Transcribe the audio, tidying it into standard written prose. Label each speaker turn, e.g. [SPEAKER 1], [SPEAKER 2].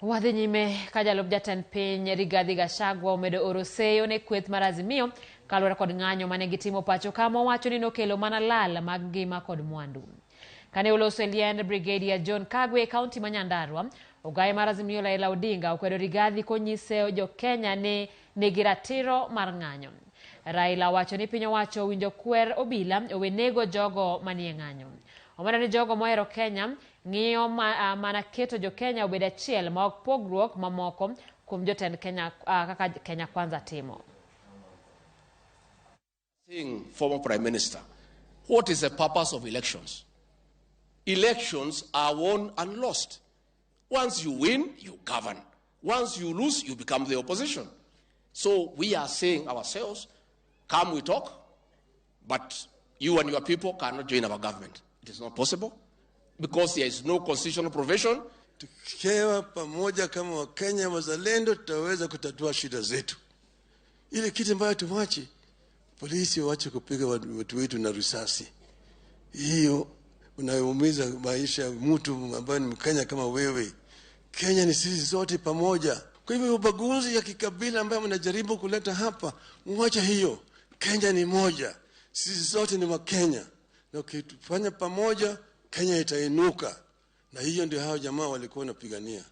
[SPEAKER 1] Wadhi nyime ka Jalup jatend piny Rigathi Gachagua omedo oro seyo ne kweth mar Azimio kaluwore kod ng'anyo mane gitimo pacho ka mowacho ni nokelo mana lal mag ngima kod mwandu. Kane oloso liend Brigadier John Kagwe kaunti ma Nyandarua, ogai mar Azimio Raila Odinga okwedo Rigathi konyise jo Kenya ni nigi ratiro mar ng'anyo. Raila wacho ni piny owacho winjo kwer obila owenego jogo manie ng'anyo. Omena ni jogo mohero Kenya ng'iyo mana keto jo Kenya obed achiel ma ok pogruok mamoko kuom jotend Kenya kaka Kenya Kwanza timo.
[SPEAKER 2] Former Prime Minister, what is the purpose of elections? Elections are won and lost. Once you win, you govern. Once you lose, you become the opposition. So we are saying ourselves, come we talk, but you and your people cannot join our government. It is not possible because there is no constitutional provision.
[SPEAKER 3] Tukiwa pamoja kama Wakenya wazalendo tutaweza kutatua shida zetu. Ile kitu ambayo tuwache polisi waache kupiga watu wetu na risasi. Hiyo unaumiza maisha ya mtu ambaye ni Mkenya kama wewe. Kenya ni sisi zote pamoja. Kwa hivyo ubaguzi ya kikabila ambayo mnajaribu kuleta hapa, mwache hiyo. Kenya ni moja. Sisi zote ni Wakenya. Na ukifanya pamoja, Kenya itainuka. Na hiyo ndio hao jamaa walikuwa wanapigania.